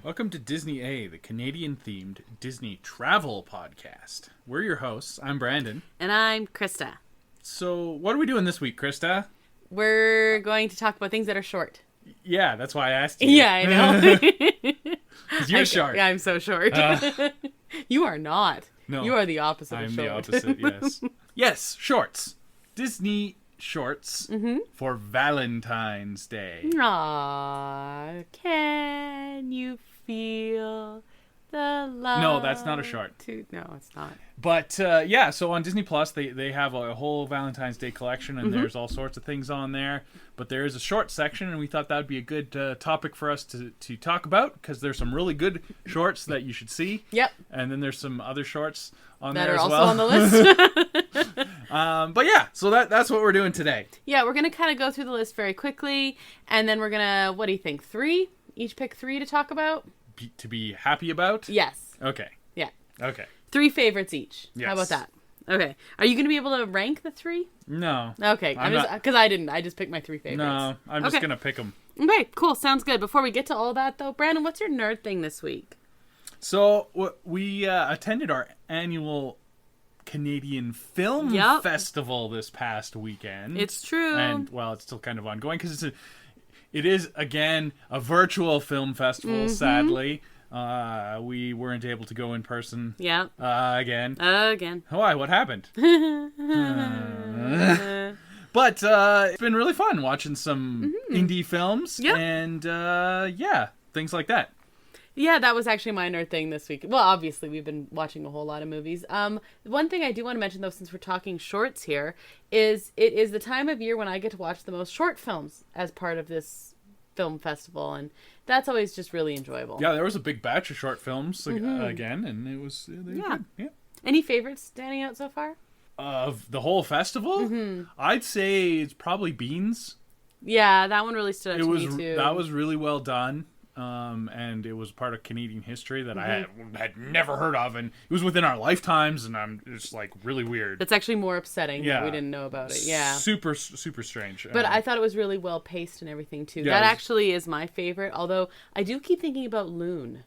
Welcome to Disney A, the Canadian-themed Disney travel podcast. We're your hosts. I'm Brandon. And I'm Krysta. So, what are we doing this week, Krysta? We're going to talk about things that are short. Yeah, that's why I asked you. Yeah, I know. Because you're short. Yeah, I'm so short. You are not. No. You are the opposite of short. I'm the opposite, yes. Yes, shorts. Disney shorts for Valentine's Day. Aww, can you feel the love? No, that's not a short. No, it's not. But, yeah, so on Disney Plus, they have a whole Valentine's Day collection, and there's all sorts of things on there. But there is a short section, and we thought that would be a good topic for us to talk about, because there's some really good shorts that you should see. Yep. And then there's some other shorts on that there are as also well. on the list. But yeah, so that's what we're doing today. Yeah, we're going to kind of go through the list very quickly, and then we're going to, what do you think, 3? Each pick 3 to talk about? To be happy about? Yes. Okay. Yeah. Okay. 3 favorites each. Yes. How about that? Okay. Are you going to be able to rank the 3? No. Okay. Because I didn't. I just picked my 3 favorites. No, I'm just going to pick them. Okay, cool. Sounds good. Before we get to all that, though, Brandon, what's your nerd thing this week? So, we attended our annual Canadian Film Festival this past weekend. It's true. And, well, it's still kind of ongoing because it is, again, a virtual film festival, sadly. We weren't able to go in person. Yeah. Again. Again. Why? What happened? But it's been really fun watching some indie films and, yeah, things like that. Yeah, that was actually my nerd thing this week. Well, obviously, we've been watching a whole lot of movies. One thing I do want to mention, though, since we're talking shorts here, is it is the time of year when I get to watch the most short films as part of this film festival, and that's always just really enjoyable. Yeah, there was a big batch of short films again, and it was good. Yeah. Any favorites standing out so far? Of the whole festival? I'd say it's probably Beans. Yeah, that one really stood out to me, too. That was really well done. And it was part of Canadian history that I had never heard of, and it was within our lifetimes, and I'm just like really weird. That's actually more upsetting that we didn't know about it. Yeah, super strange. But I thought it was really well paced and everything too. That actually is my favorite. Although I do keep thinking about Loon.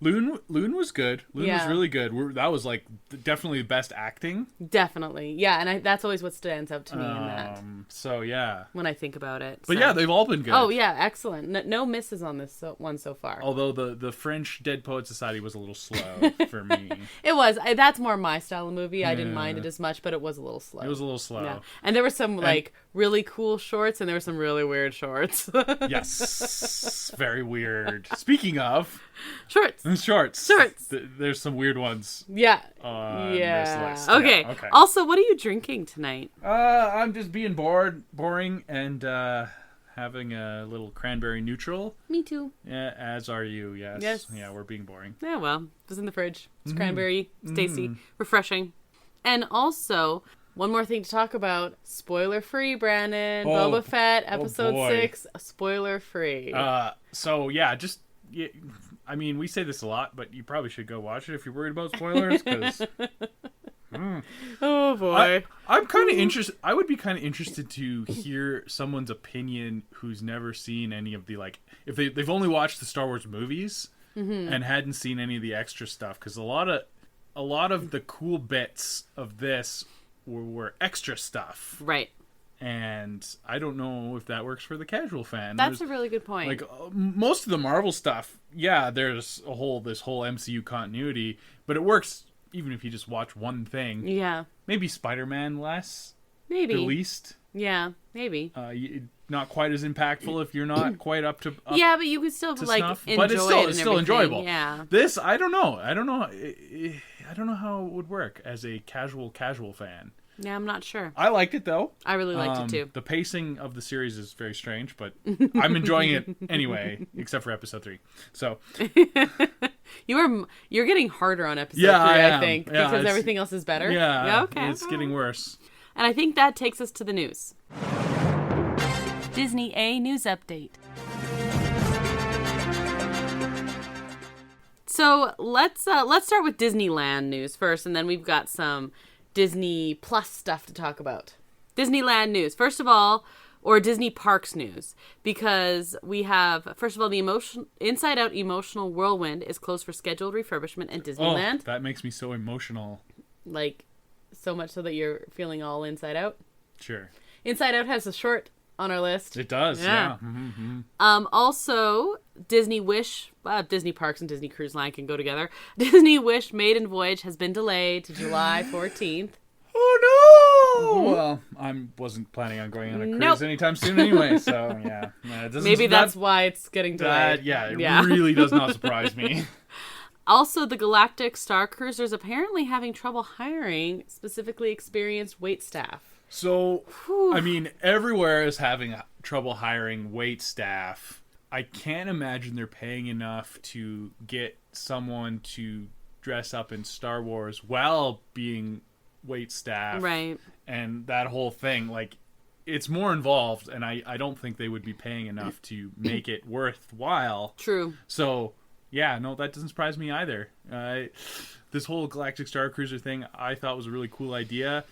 Loon was good. Loon was really good. That was like definitely the best acting. Definitely, yeah, and that's always what stands out to me in that. So yeah, when I think about it. But yeah, they've all been good. Oh yeah, excellent. No misses on this one so far. Although the French Dead Poets Society was a little slow for me. It was. That's more my style of movie. I didn't mind it as much, but it was a little slow. It was a little slow. Yeah. And there were some really cool shorts, and there were some really weird shorts. Yes, very weird. Speaking of shorts. There's some weird ones. Yeah. On this list. Okay. Yeah, okay. Also, what are you drinking tonight? I'm just being boring, and having a little cranberry neutral. Me too. Yeah, as are you. Yes. Yes. Yeah, we're being boring. Yeah, well, it was in the fridge. It's cranberry, it's tasty, refreshing, and also. One more thing to talk about. Spoiler free, Brandon. Boba Fett, episode 6. Spoiler free. So, yeah, I mean, we say this a lot, but you probably should go watch it if you're worried about spoilers, because... Oh, boy. I'm kind of interested... I would be kind of interested to hear someone's opinion who's never seen any of the, if they've only watched the Star Wars movies and hadn't seen any of the extra stuff, because a lot of the cool bits of this were extra stuff. Right. And I don't know if that works for the casual fan. That's a really good point. Most of the Marvel stuff, yeah, there's this whole MCU continuity, but it works even if you just watch one thing. Yeah. Maybe Spider-Man less. Maybe. The least. Yeah, maybe. Not quite as impactful if you're not quite up to yeah, but you could still snuff. enjoy but it's still enjoyable. Yeah. This, I don't know. I don't know how it would work as a casual fan. Yeah, I'm not sure. I liked it, though. I really liked it, too. The pacing of the series is very strange, but I'm enjoying it anyway, except for episode 3. So You're getting harder on episode 3, I think, because everything else is better. Yeah, okay. It's getting worse. And I think that takes us to the news. Disney A News Update. So let's start with Disneyland news first, and then we've got some Disney Plus stuff to talk about. Disneyland news. First of all, or Disney Parks news, because we have, first of all, the Inside Out Emotional Whirlwind is closed for scheduled refurbishment in Disneyland. Oh, that makes me so emotional. Like, so much so that you're feeling all inside out. Sure. Inside Out has a short on our list. It does, yeah. Also, Disney Wish, Disney Parks and Disney Cruise Line can go together. Disney Wish Maiden Voyage has been delayed to July 14th. Oh no! Well, I wasn't planning on going on a cruise anytime soon anyway, so yeah. Maybe that's why it's getting delayed. It really does not surprise me. Also, the Galactic Star Cruiser is apparently having trouble hiring specifically experienced wait staff. So, I mean, everywhere is having trouble hiring wait staff. I can't imagine they're paying enough to get someone to dress up in Star Wars while being wait staff. Right. And that whole thing, like, it's more involved, and I don't think they would be paying enough to make it worthwhile. True. So, yeah, no, that doesn't surprise me either. This whole Galactic Star Cruiser thing I thought was a really cool idea.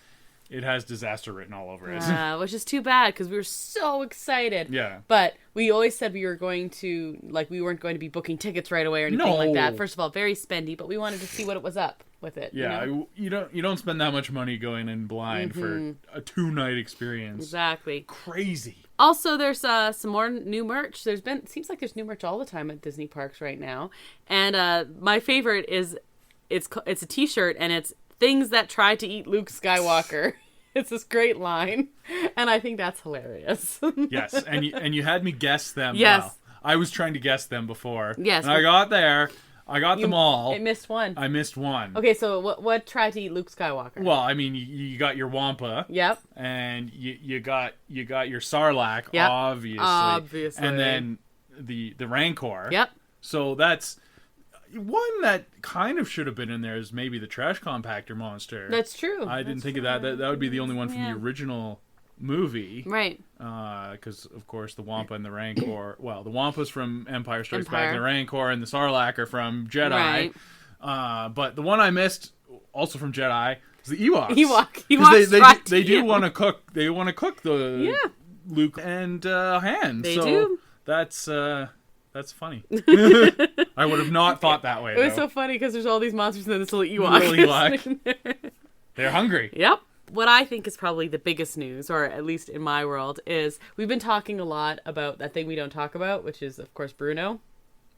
It has disaster written all over it. Which is too bad, because we were so excited. Yeah. But we always said we were going to, like, we weren't going to be booking tickets right away or anything like that. First of all, very spendy, but we wanted to see what it was up with it. Yeah, you know? you don't spend that much money going in blind for a 2-night experience. Exactly. Crazy. Also, there's some more new merch. Seems like there's new merch all the time at Disney parks right now. And my favorite is, it's a t-shirt, and it's things that try to eat Luke Skywalker. It's this great line, and I think that's hilarious. Yes, and you had me guess them. Yes. Well, I was trying to guess them before. Yes. And I got there. I got them all. I missed one. I missed one. Okay, so what tried to eat Luke Skywalker? Well, I mean, you got your Wampa. Yep. And you got your Sarlacc, yep. obviously. And then the Rancor. Yep. So that's one that kind of should have been in there is maybe the trash compactor monster. That's true. I didn't think of that. That would be the only one from the original movie. Right. Because, of course, the Wampa and the Rancor... Well, the Wampa's from Empire Strikes Back, and the Rancor and the Sarlacc are from Jedi. Right. But the one I missed, also from Jedi, is the Ewoks. Ewoks they do want to cook. They want to cook the Luke and Han. They do. That's funny. I would have not thought that way. It was so funny because there's all these monsters and then this little Ewok. They're hungry. Yep. What I think is probably the biggest news, or at least in my world, is we've been talking a lot about that thing we don't talk about, which is, of course, Bruno.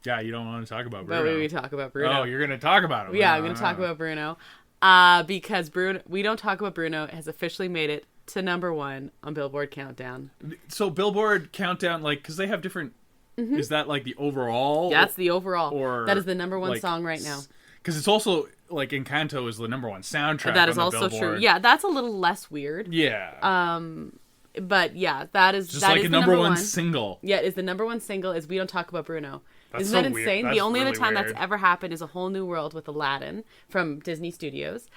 Yeah, you don't want to talk about Bruno. But we talk about Bruno. Oh, you're going to talk about him. Yeah, I'm going to talk about Bruno. Because We Don't Talk About Bruno has officially made it to #1 on Billboard Countdown. So Billboard Countdown, like, because they have different... Mm-hmm. Is that like the overall? That's the overall. Or that is the #1 song right now. Because it's also like Encanto is the #1 soundtrack. That is on also Billboard. true. Yeah, that's a little less weird. Yeah. But yeah, that is just that like is a the #1 single. Yeah, is the #1 single is We Don't Talk About Bruno. That's Isn't so that insane? Weird. The only really other time weird. that's ever happened is A Whole New World with Aladdin from Disney Studios.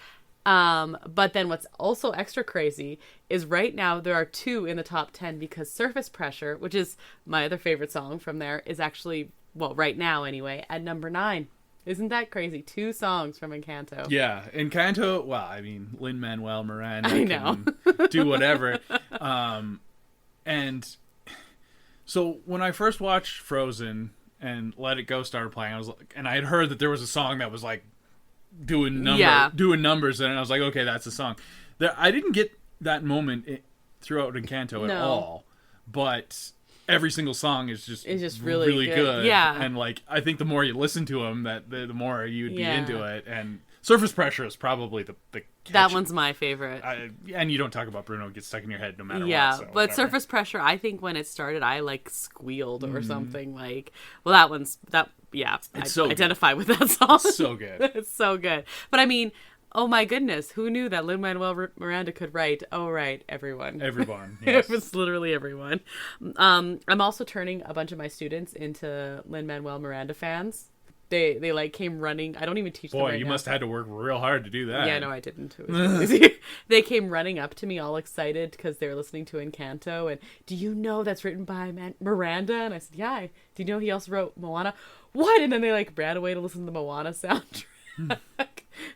But then what's also extra crazy is right now there are 2 in the top 10 because Surface Pressure, which is my other favorite song from there, is actually, well, right now anyway, at #9. Isn't that crazy? 2 songs from Encanto. Yeah, Encanto, well, I mean, Lin-Manuel Miranda I know. can do whatever. And so when I first watched Frozen and Let It Go started playing, I was like, and I had heard that there was a song that was like doing numbers, and I was like, okay, that's the song. I didn't get that moment throughout Encanto at all, but every single song is just really good. Yeah, and like I think the more you listen to them, the more you'd be into it. And Surface Pressure is probably the that one's my favorite. And you don't talk about Bruno, it gets stuck in your head no matter what. Yeah, So but whatever. Surface Pressure, I think when it started, I like squealed or something. Like, well, that one's that. Yeah, it's I identify with that song. So good. It's so good. But I mean, oh my goodness, who knew that Lin-Manuel Miranda could write? Oh right, everyone. Everyone. Yes. It was literally everyone. I'm also turning a bunch of my students into Lin-Manuel Miranda fans. They like came running. I don't even teach them. Boy, right you now. must have had to work real hard to do that. Yeah, no, I didn't. It was really easy. They came running up to me all excited because they were listening to Encanto. And do you know that's written by Miranda? And I said, yeah. Do you know he also wrote Moana? What? And then they like ran away to listen to the Moana soundtrack.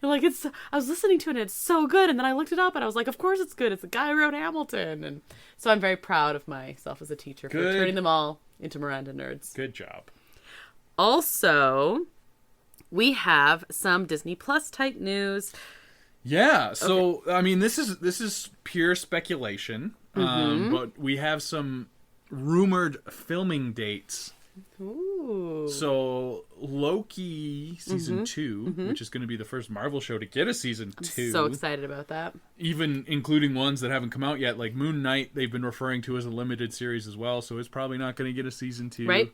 Like, I was listening to it and it's so good. And then I looked it up and I was like, of course it's good. It's the guy who wrote Hamilton. And so I'm very proud of myself as a teacher for turning them all into Miranda nerds. Good job. Also, we have some Disney Plus type news. Yeah. So, I mean, this is pure speculation. But we have some rumored filming dates. Ooh. So Loki season 2, which is going to be the first Marvel show to get a season 2. So excited about that. Even including ones that haven't come out yet, like Moon Knight, they've been referring to as a limited series as well, so it's probably not going to get a season 2. Right.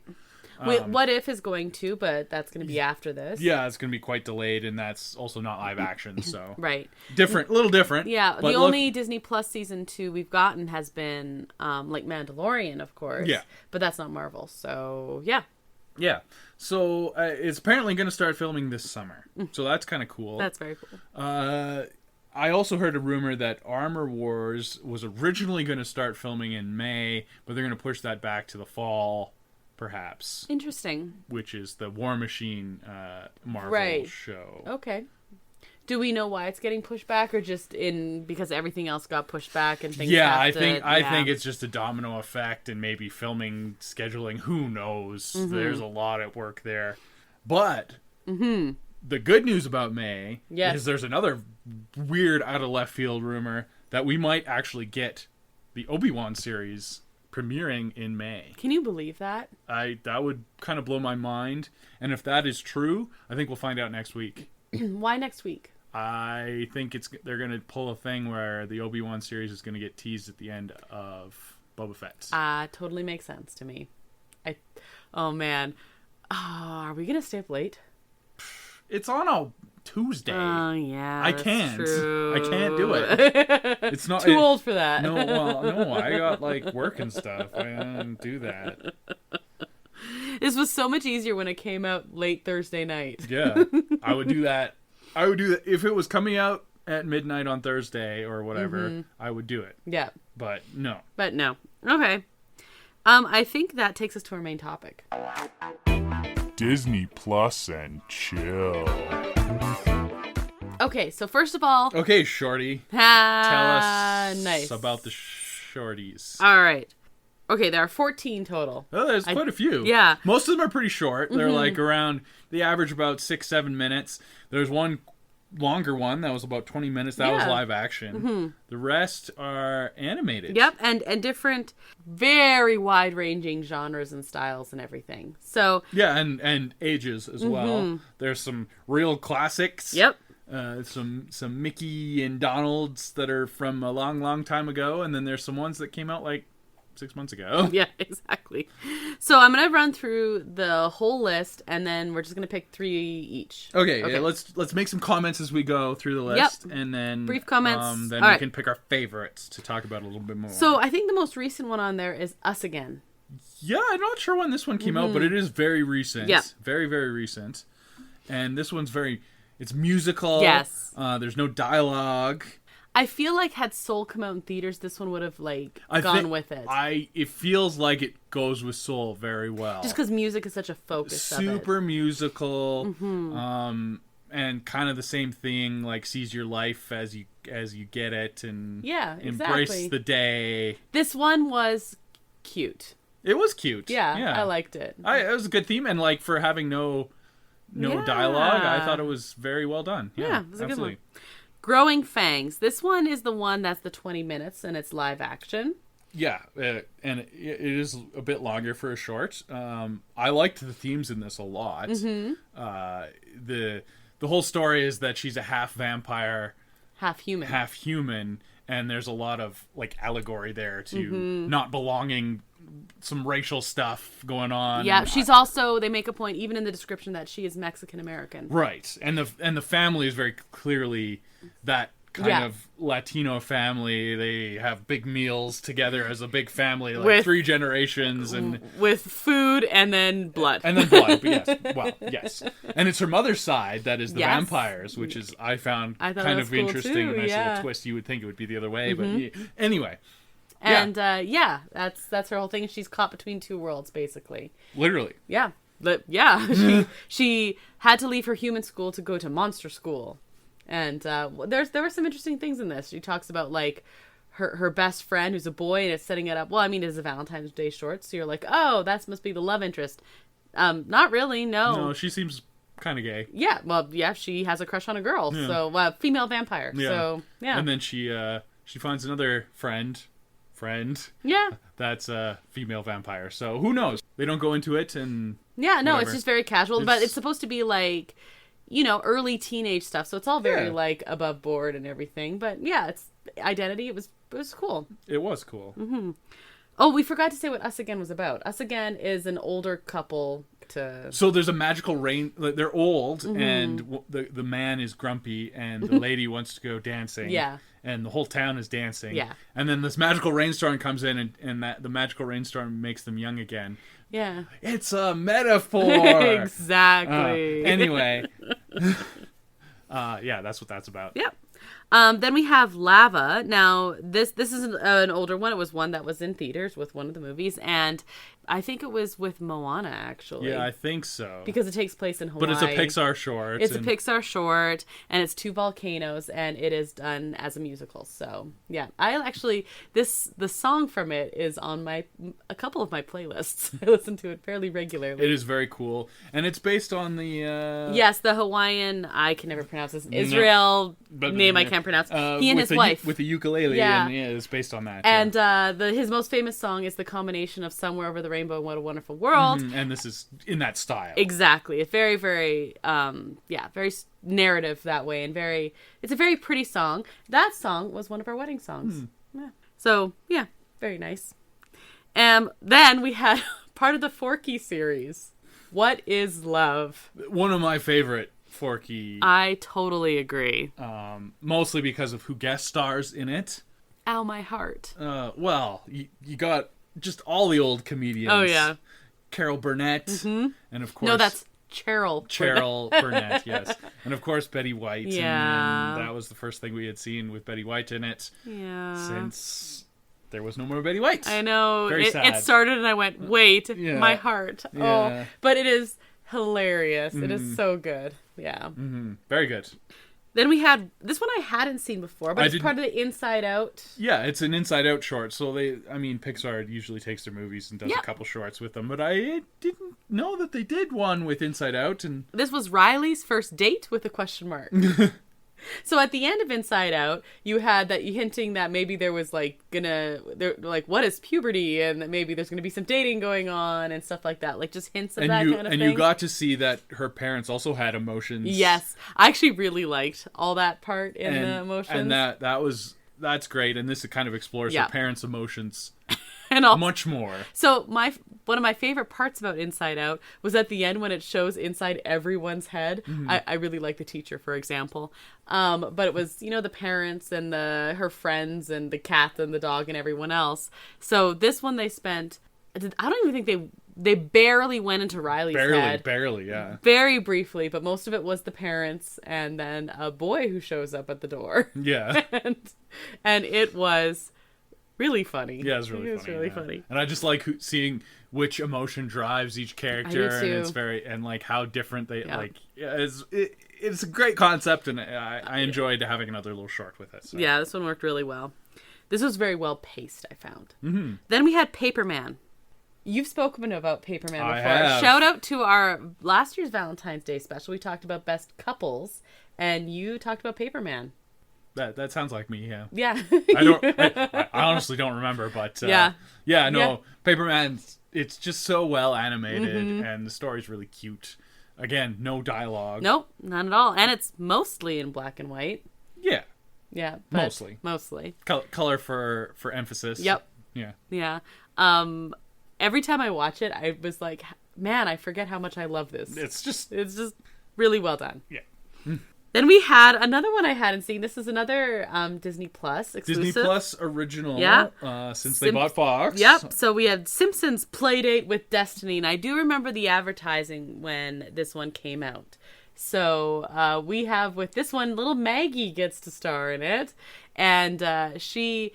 What If is going to, but that's going to be after this. Yeah, it's going to be quite delayed, and that's also not live action, so... Right. Different, a little different. Yeah, the only Disney Plus season 2 we've gotten has been, like, Mandalorian, of course. Yeah. But that's not Marvel, so, yeah. Yeah. So, it's apparently going to start filming this summer, so that's kind of cool. That's very cool. I also heard a rumor that Armor Wars was originally going to start filming in May, but they're going to push that back to the fall... perhaps. Interesting. Which is the War Machine Marvel show. Okay. Do we know why it's getting pushed back, or just because everything else got pushed back and things? Yeah, I think it's just a domino effect and maybe filming scheduling. Who knows? There's a lot at work there. But the good news about May is there's another weird out of left field rumor that we might actually get the Obi-Wan series premiering in May. Can you believe that? That would kind of blow my mind. And if that is true, I think we'll find out next week. Why next week? I think they're going to pull a thing where the Obi-Wan series is going to get teased at the end of Boba Fett. Totally makes sense to me. Oh man. Are we going to stay up late? It's on a Tuesday. Oh yeah, I can't. True. I can't do it. It's not too old for that. No. I got like work and stuff. I don't do that. This was so much easier when it came out late Thursday night. Yeah, I would do that. I would do that if it was coming out at midnight on Thursday or whatever. I would do it. Yeah, but no. Okay. I think that takes us to our main topic. Disney Plus and chill. Okay, so first of all... Okay, Shorty. Tell us about the shorties. All right. Okay, there are 14 total. Oh, there's quite a few. Yeah. Most of them are pretty short. They're like around... They average about 6-7 minutes. There's one longer one that was about 20 minutes. That was live action. The rest are animated. Yep, and different, very wide-ranging genres and styles and everything. So... Yeah, and ages as well. There's some real classics. Yep. Some Mickey and Donalds that are from a long, long time ago, and then there's some ones that came out like 6 months ago. Yeah, exactly. So I'm gonna run through the whole list, and then we're just gonna pick 3 each. Okay. Yeah, let's make some comments as we go through the list, and then brief comments. Then we can pick our favorites to talk about a little bit more. So I think the most recent one on there is Us Again. Yeah, I'm not sure when this one came out, but it is very recent. Yeah, very, very recent. And this one's it's musical. Yes. There's no dialogue. I feel like had Soul come out in theaters, this one would have gone with it. It feels like it goes with Soul very well. Just because music is such a focus of it. Super musical. And kind of the same thing, like seize your life as you get it, and embrace the day. This one was cute. It was cute. Yeah. I liked it. It was a good theme, and like for having no dialogue, I thought it was very well done. Yeah, it was a good one. Growing Fangs. This one is the one that's the 20 minutes, and it's live action. Yeah, and it is a bit longer for a short. I liked the themes in this a lot. The whole story is that she's a half vampire, half human, and there's a lot of like allegory there to not belonging. Some racial stuff going on. Yeah, she's also, they make a point even in the description that she is Mexican American. Right. And the family is very clearly that kind of Latino family. They have big meals together as a big family, like with 3 generations, and with food and then blood. But yes. Well, yes. And it's her mother's side that is the vampires, which is I found kind of interesting. Too, a nice little twist. You would think it would be the other way, but anyway. And that's her whole thing. She's caught between 2 worlds, basically. Literally. Yeah. But she had to leave her human school to go to monster school. And there were some interesting things in this. She talks about like her best friend who's a boy and is setting it up. Well, I mean, it's a Valentine's Day short, so you're like, oh, that must be the love interest. Not really, no. No, she seems kind of gay. Yeah, well, yeah, she has a crush on a girl, so female vampire. Yeah. So yeah, and then she finds another friend. Yeah, that's a female vampire. So who knows? They don't go into it, and yeah, no, whatever. It's just very casual, but it's supposed to be like, early teenage stuff. So it's all very like above board and everything. But yeah, it's identity. It was cool. It was cool. Mm-hmm. Oh, we forgot to say what Us Again was about. Us Again is an older couple. So there's a magical rain. They're old, and the man is grumpy, and the lady wants to go dancing. Yeah. And the whole town is dancing. Yeah. And then this magical rainstorm comes in, and the magical rainstorm makes them young again. Yeah. It's a metaphor. Exactly. Anyway. Yeah, that's what that's about. Yep. Then we have Lava. Now, this is an older one. It was one that was in theaters with one of the movies, and I think it was with Moana, actually. Yeah, I think so. Because it takes place in Hawaii. But it's a Pixar short. It's a Pixar short, and it's 2 volcanoes, and it is done as a musical. So, yeah. The song from it is on a couple of my playlists. I listen to it fairly regularly. It is very cool. And it's based on the... Yes, the Hawaiian, I can never pronounce this, Israel name I can't pronounce. He and his wife. With the ukulele, yeah. And it's based on that. And his most famous song is the combination of Somewhere Over the Rainbow and What a Wonderful World. And this is in that style. Exactly. It's very, very, very narrative that way, and it's a very pretty song. That song was one of our wedding songs. Yeah. So, yeah, very nice. Then we had part of the Forky series. What is Love? One of my favorite Forky. I totally agree. Mostly because of who guest stars in it. Ow, my heart. Well, you got just all the old comedians. Oh, yeah. Carol Burnett. And of course... No, that's Cheryl Burnett, yes. And of course, Betty White. Yeah. And that was the first thing we had seen with Betty White in it. Yeah. Since there was no more Betty White. I know. Very sad. It started and I went, wait, my heart. Yeah. Oh, but it is hilarious. It is so good. Yeah. Very good. Then we had this one I hadn't seen before, but it's part of the Inside Out. Yeah, it's an Inside Out short. So Pixar usually takes their movies and does a couple shorts with them, but I didn't know that they did one with Inside Out. And this was Riley's first date with a question mark. So at the end of Inside Out, you had that hinting that maybe there was what is puberty, and that maybe there's gonna be some dating going on and stuff like that, like just hints of that kind of thing. And you got to see that her parents also had emotions. Yes, I actually really liked all that part in the emotions, and that's great. And this kind of explores her parents' emotions. And much more. So one of my favorite parts about Inside Out was at the end when it shows inside everyone's head. I really like the teacher, for example. But it was, the parents and her friends and the cat and the dog and everyone else. So this one they spent, I don't even think they barely went into Riley's head. Barely, yeah. Very briefly, but most of it was the parents and then a boy who shows up at the door. Yeah. and it was... really funny. Yeah, it's really funny. And I just like seeing which emotion drives each character, and it's how different they like. Yeah, it's a great concept, and I enjoyed having another little short with it. So. Yeah, this one worked really well. This was very well paced, I found. Then we had Paperman. You've spoken about Paperman before. I have. Shout out to our last year's Valentine's Day special. We talked about best couples, and you talked about Paperman. That sounds like me, yeah. Yeah. I honestly don't remember, but Paperman, it's just so well animated, and the story's really cute. Again, no dialogue. Nope, not at all. And it's mostly in black and white. Yeah. Yeah. Mostly. Color for emphasis. Yep. Yeah. Yeah. Every time I watch it, I was like, man, I forget how much I love this. It's just really well done. Yeah. Then we had another one I hadn't seen. This is another Disney Plus exclusive. Disney Plus original. Yeah. Since they bought Fox. Yep. So we had Simpsons Playdate with Destiny. And I do remember the advertising when this one came out. So we have with this one, little Maggie gets to star in it. And she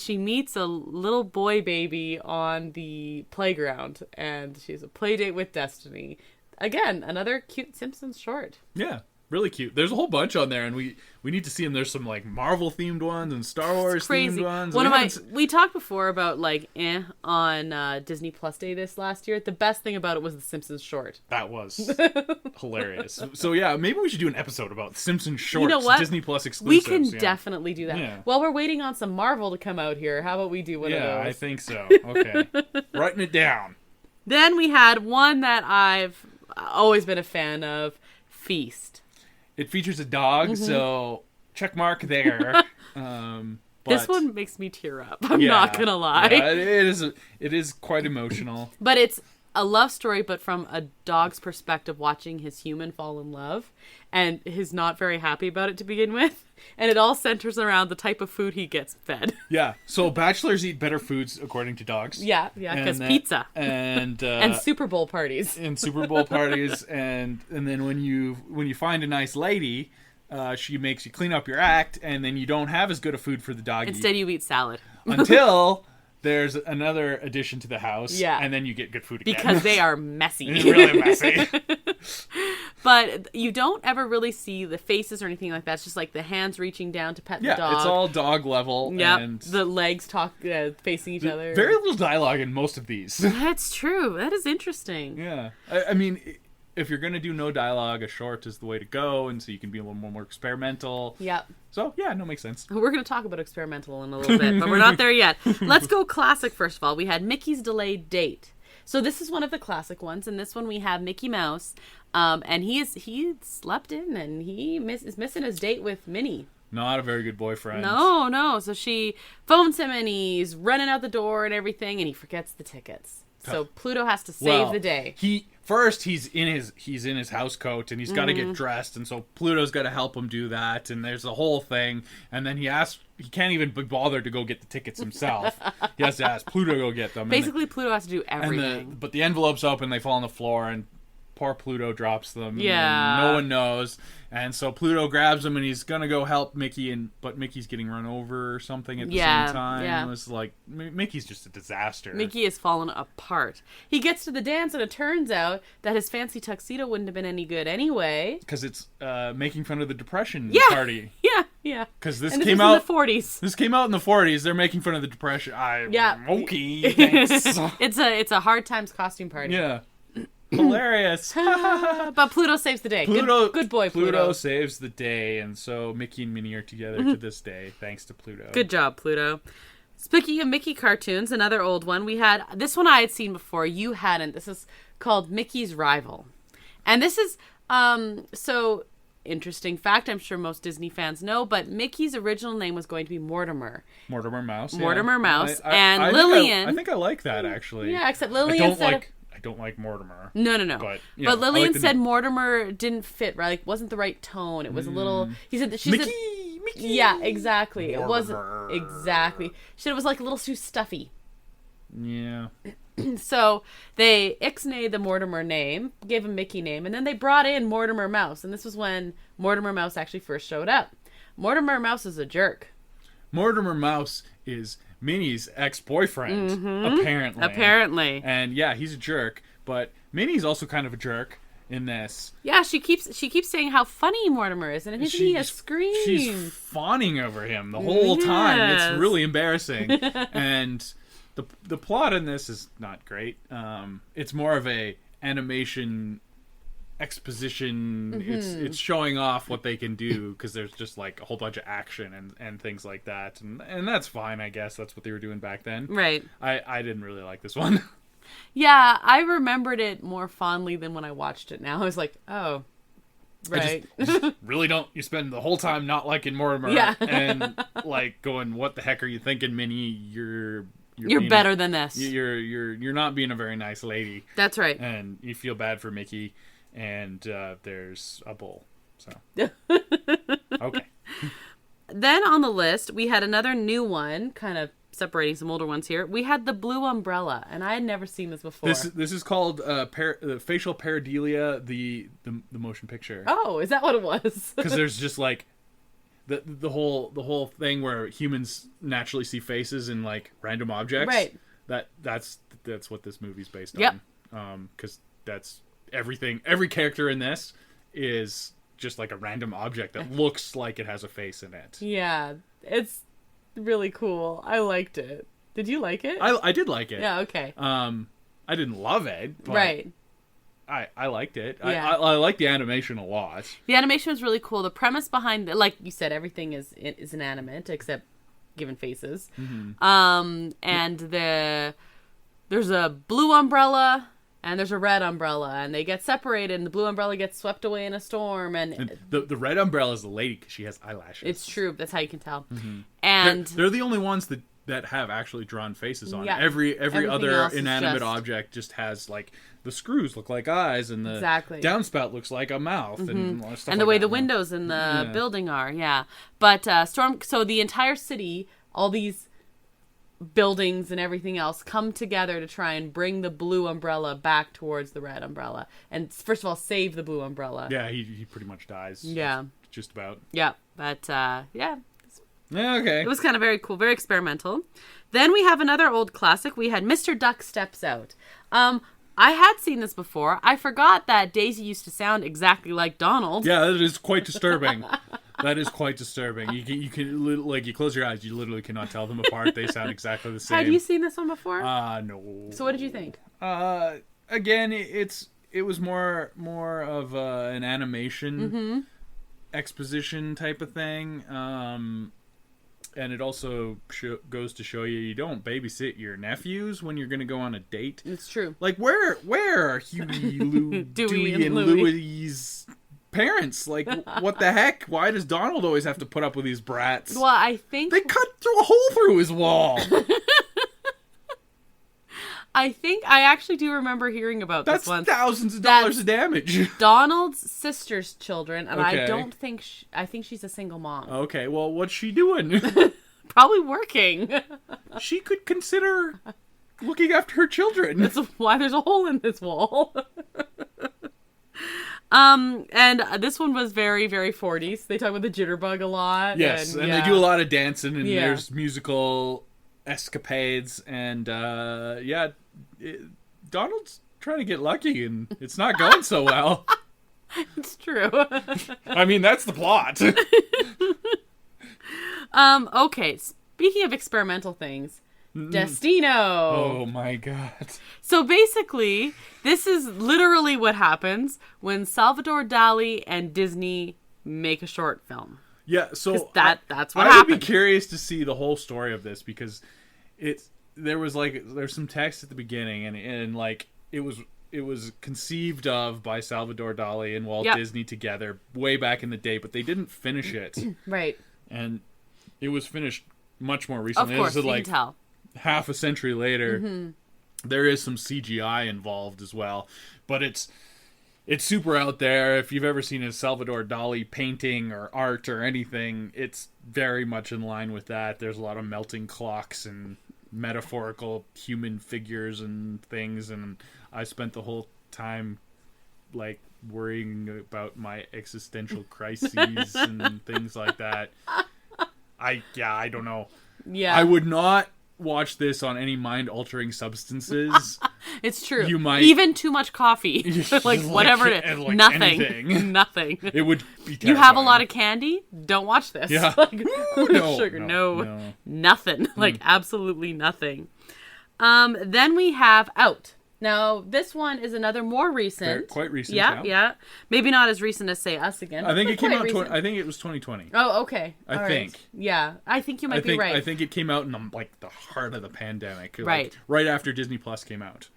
meets a little boy baby on the playground. And she's a Playdate with Destiny. Again, another cute Simpsons short. Yeah. Really cute. There's a whole bunch on there, and we need to see them. There's some like Marvel themed ones and Star Wars themed ones. We talked before about like on Disney Plus Day this last year. The best thing about it was the Simpsons short. That was hilarious. So yeah, maybe we should do an episode about Simpsons shorts. You know what? Disney Plus We exclusives. can definitely do that. Yeah. While we're waiting on some Marvel to come out here, how about we do one of those? Yeah, I think so. Okay, writing it down. Then we had one that I've always been a fan of, Feast. It features a dog, so check mark there. This one makes me tear up. I'm not gonna lie. Yeah, it is quite emotional. But it's a love story, but from a dog's perspective, watching his human fall in love, and he's not very happy about it to begin with. And it all centers around the type of food he gets fed. Yeah, so bachelors eat better foods according to dogs. Yeah, because pizza and and Super Bowl parties and Super Bowl parties, and then when you find a nice lady, she makes you clean up your act, and then you don't have as good a food for the dog. Instead, you eat salad until there's another addition to the house, yeah, and then you get good food again. Because they are messy. It's really messy. But you don't ever really see the faces or anything like that. It's just like the hands reaching down to pet the dog. Yeah, it's all dog level. Yep, and the legs facing each other. Very little dialogue in most of these. That's true. That is interesting. Yeah. I mean, if you're going to do no dialogue, a short is the way to go, and so you can be a little more experimental. Yep. So, yeah, no, makes sense. We're going to talk about experimental in a little bit, but we're not there yet. Let's go classic first of all. We had Mickey's Delayed Date. So this is one of the classic ones, and this one we have Mickey Mouse, and he slept in, and he is missing his date with Minnie. Not a very good boyfriend. No. So she phones him, and he's running out the door and everything, and he forgets the tickets. So Pluto has to save the day. He's in his house coat, and he's got to get dressed, and so Pluto's got to help him do that, and there's a whole thing, and then he can't even be bothered to go get the tickets himself. He has to ask Pluto to go get them. Basically, Pluto has to do everything. But the envelope's open, they fall on the floor, and poor Pluto drops them. Yeah. And no one knows. And so Pluto grabs him, and he's going to go help Mickey, but Mickey's getting run over or something at the same time. Yeah. It was like, Mickey's just a disaster. Mickey has fallen apart. He gets to the dance, and it turns out that his fancy tuxedo wouldn't have been any good anyway. Because it's making fun of the Depression party. Yeah. Because this was came out in the 40s. This came out in the 40s. They're making fun of the Depression. Yeah. Okay, thanks. It's a hard times costume party. Yeah. Hilarious. But Pluto saves the day. Good boy, Pluto. Pluto saves the day, and so Mickey and Minnie are together to this day, thanks to Pluto. Good job, Pluto. Speaking of Mickey cartoons, another old one. We had this one I had seen before. You hadn't. This is called Mickey's Rival, and this is so interesting fact. I'm sure most Disney fans know, but Mickey's original name was going to be Mortimer. Mortimer Mouse. Mortimer Mouse, and Lillian. I think I like that actually. Yeah, except Lillian said. I don't like Mortimer. No. But Lillian said name. Mortimer didn't fit, right? Like, wasn't the right tone. It was a little. He said that she Mickey. Yeah, exactly. Mortimer. It wasn't exactly. She said it was like a little too stuffy. Yeah. So they ixnayed the Mortimer name, gave him Mickey name, and then they brought in Mortimer Mouse, and this was when Mortimer Mouse actually first showed up. Mortimer Mouse is a jerk. Mortimer Mouse is Minnie's ex-boyfriend, apparently. And yeah, he's a jerk, but Minnie's also kind of a jerk in this. Yeah, she keeps saying how funny Mortimer is, and he has screamed. She's fawning over him the whole time. It's really embarrassing. And the plot in this is not great. It's more of a animation exposition. It's showing off what they can do because there's just like a whole bunch of action and things like that, and that's fine, I guess. That's what they were doing back then. Right. I didn't really like this one. Yeah, I remembered it more fondly than when I watched it now. I was like, oh, right. I just really don't. You spend the whole time not liking Mortimer, and like going, what the heck are you thinking, Minnie? You're better than this. You're not being a very nice lady. That's right. And you feel bad for Mickey, and there's a bull. So okay. Then on the list we had another new one, kind of separating some older ones here. We had the Blue Umbrella, and I had never seen this before. This is called facial pareidolia, the motion picture. Oh, is that what it was? Because there's just like the whole thing where humans naturally see faces in like random objects. Right. That's what this movie's based Yep. on. Because that's everything. Every character in this is just like a random object that looks like it has a face in it. Yeah, it's really cool. I liked it. Did you like it? I did like it. Yeah, okay. I didn't love it, but Right. I liked it. Yeah. I like the animation a lot. The animation was really cool. The premise behind it, like you said, everything is inanimate except given faces. And there's a blue umbrella and there's a red umbrella, and they get separated, and the blue umbrella gets swept away in a storm. And the red umbrella is the lady because she has eyelashes. it's true. That's how you can tell. And they're the only ones that have actually drawn faces on. Yeah. Every Everything other else is inanimate just- object just has like the screws look like eyes, and the Exactly. downspout looks like a mouth, and stuff and the like way that. the windows in the building are, yeah. But so the entire city, all these buildings and everything else come together to try and bring the blue umbrella back towards the red umbrella, and first of all save the blue umbrella. Yeah, he pretty much dies. Yeah. Just about. Yeah, but yeah, Yeah, okay. it was kind of very cool, very experimental. Then we have another old classic. We had Mr. Duck Steps Out. I had seen this before. I forgot that Daisy used to sound exactly like Donald. Yeah, that is quite disturbing. That is quite disturbing. You can like you close your eyes, you literally cannot tell them apart. They sound exactly the same. Had you seen this one before? No. So what did you think? Again, it was more of an animation exposition type of thing. And it also goes to show you don't babysit your nephews when you're going to go on a date. It's true. Like, where are Huey, Dewey, and Louie's parents? Like, what the heck? Why does Donald always have to put up with these brats? Well, I think They cut through a hole through his wall. I actually do remember hearing about That's this one. thousands of dollars of damage. Donald's sister's children, and I Okay. don't think I think she's a single mom. Okay, well, what's she doing? Probably working. She could consider looking after her children. That's why there's a hole in this wall. And this one was very, very 40s. They talk about the jitterbug a lot. Yes, and yeah. they do a lot of dancing, and Yeah. there's musical escapades, and Donald's trying to get lucky, and it's not going so well. It's true. I mean, that's the plot. Okay, speaking of experimental things, Destino. Oh my god. So basically, this is literally what happens when Salvador Dali and Disney make a short film. Yeah, so That's what I would happened. be curious to see the whole story of this, because there's some text at the beginning, and like it was conceived of by Salvador Dali and Walt Yep. Disney together way back in the day, but they didn't finish it. Right. And it was finished much more Of recently. course, This is you like can tell. half a century later. There is some CGI involved as well, but it's super out there. If you've ever seen a Salvador Dali painting or art or anything, it's very much in line with that. There's a lot of melting clocks and metaphorical human figures and things, and I spent the whole time like worrying about my existential crises and things like that. I don't know. Yeah. I would not watch this on any mind-altering substances. It's true. You might- even too much coffee, like whatever it is, like nothing, anything. nothing. It would be You have a lot of candy? Don't watch this. Yeah. Like, No, sugar, no. nothing. Like absolutely nothing. Then we have Out. Now this one is another more recent. Quite recent. Yeah. Maybe not as recent as say Us Again. I think but it came quite out. recent. I think it was 2020. Oh, okay. I All right. think. Yeah, I think you might be right. I think it came out in the heart of the pandemic. Like, Right. right after Disney Plus came out.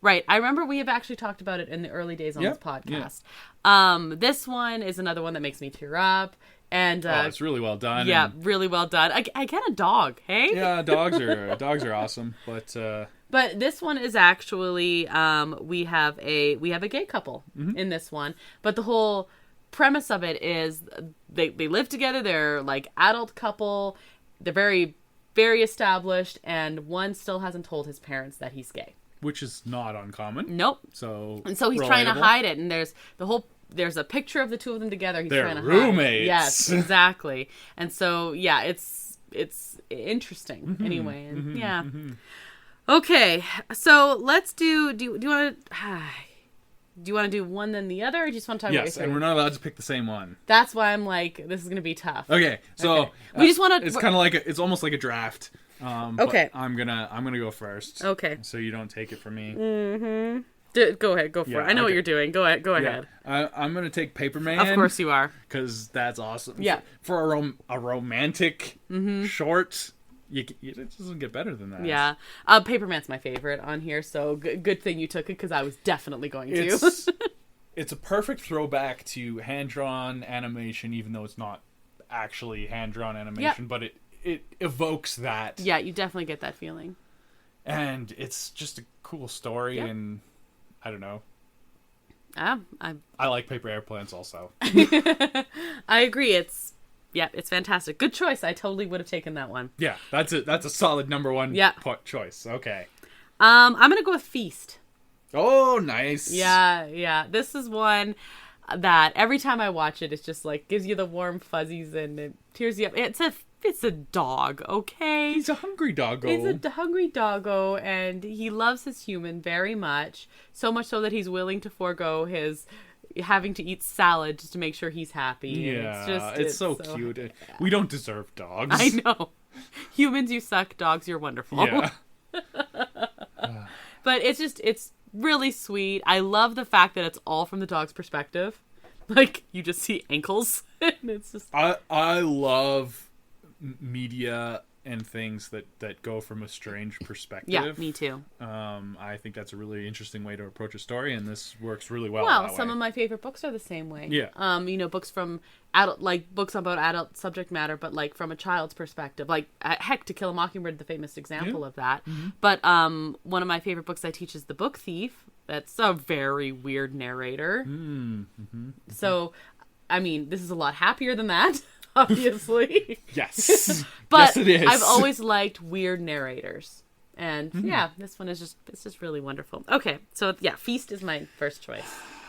Right. I remember we have actually talked about it in the early days on Yeah, this podcast. This one is another one that makes me tear up. And It's really well done. yeah, and- really well done. I get a dog, hey? yeah, dogs are awesome, but But this one is actually we have a gay couple Mm-hmm. in this one. But the whole premise of it is they live together, they're like adult couple, they're very, very established, and one still hasn't told his parents that he's gay. which is not uncommon. Nope. So And so he's trying to relatable. hide it, and there's a picture of the two of them together. He's They're trying to roommates. hide. Yes, exactly. And so yeah, it's interesting Mm-hmm. anyway. And yeah. Okay, so let's do you want to? Do you want to do one then the other, or do you just want to talk about your Yes, three? and we're not allowed to pick the same one. That's why I'm like, this is going to be tough. Okay, so We just want to... it's kind of like it's almost like a draft. Okay. But I'm gonna go first. Okay. So you don't take it from me. Go ahead, go for it. I know what okay. you're doing. Go ahead. I'm gonna take Paperman. Of course you are. Because that's awesome. Yeah. For a romantic short, it doesn't get better than that. Yeah. Paperman's my favorite on here, so good thing you took it, because I was definitely going to. It's a perfect throwback to hand-drawn animation, even though it's not actually hand-drawn animation, but it evokes that. Yeah, you definitely get that feeling. And it's just a cool story, and I don't know. I like Paper Airplanes also. I agree. It's fantastic. Good choice. I totally would have taken that one. Yeah, that's a solid number one choice. Okay. I'm gonna go with Feast. Oh, nice. Yeah. This is one that every time I watch it, it's just like gives you the warm fuzzies and it tears you up. It's a dog, okay? He's a hungry doggo. He's a hungry doggo, and he loves his human very much. So much so that he's willing to forego his having to eat salad just to make sure he's happy. Yeah, it's so cute. Yeah. We don't deserve dogs. I know. Humans, you suck. Dogs, you're wonderful. Yeah. But it's really sweet. I love the fact that it's all from the dog's perspective. Like, you just see ankles. And it's just... I love media and things that go from a strange perspective. Yeah, me too. I think that's a really interesting way to approach a story, and this works really well. Well, some of my favorite books are the same way. Yeah. Books from adult, like books about adult subject matter, but like from a child's perspective. Like, heck, To Kill a Mockingbird, the famous example of that. Mm-hmm. But one of my favorite books I teach is The Book Thief. That's a very weird narrator. Mm-hmm. So, I mean, this is a lot happier than that. Obviously. Yes. But yes, it is. I've always liked weird narrators. And this one is it's just really wonderful. Okay, so Feast is my first choice.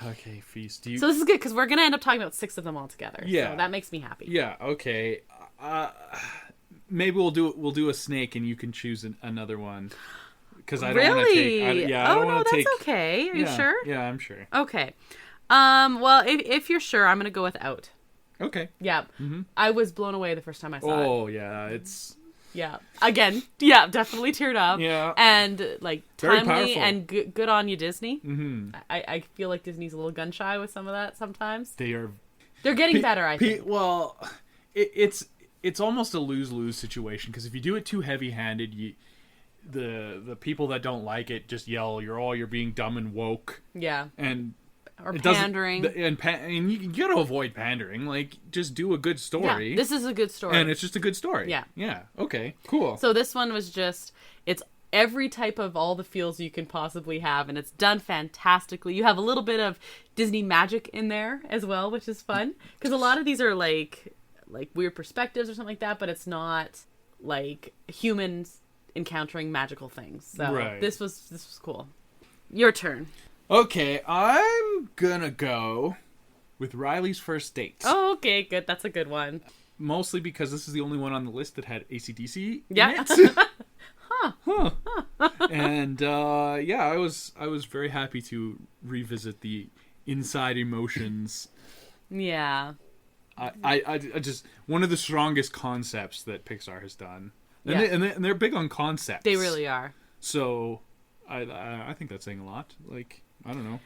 Okay, Feast. So this is good because we're gonna end up talking about 6 of them all together. Yeah. So that makes me happy. Yeah, okay. Maybe we'll do a snake and you can choose another one. Because I don't want to take... I don't want to take... that's okay. Are you sure? Yeah, I'm sure. Okay. Well, if you're sure, I'm gonna go with Out. Okay. Yeah. Mm-hmm. I was blown away the first time I saw it. Oh, yeah. It's... Yeah. Again, yeah, definitely teared up. Yeah. And, like, timely and good on you, Disney. Mm-hmm. I feel like Disney's a little gun-shy with some of that sometimes. They're getting better, I think. Well, it's almost a lose-lose situation, because if you do it too heavy-handed, the people that don't like it just yell, you're being dumb and woke. Yeah. And... Or pandering. And you gotta avoid pandering. Like, just do a good story. Yeah, this is a good story. And it's just a good story. Yeah. Yeah. Okay. Cool. So this one was it's every type of all the feels you can possibly have, and it's done fantastically. You have a little bit of Disney magic in there as well, which is fun. Because a lot of these are like weird perspectives or something like that, but it's not like humans encountering magical things. So this was cool. Your turn. Okay, I'm gonna go with Riley's First Date. Oh, okay, good. That's a good one. Mostly because this is the only one on the list that had AC/DC in it. Huh. And I was very happy to revisit the inside emotions. Yeah. I just one of the strongest concepts that Pixar has done. And they're big on concepts. They really are. So I think that's saying a lot. Like, I don't know.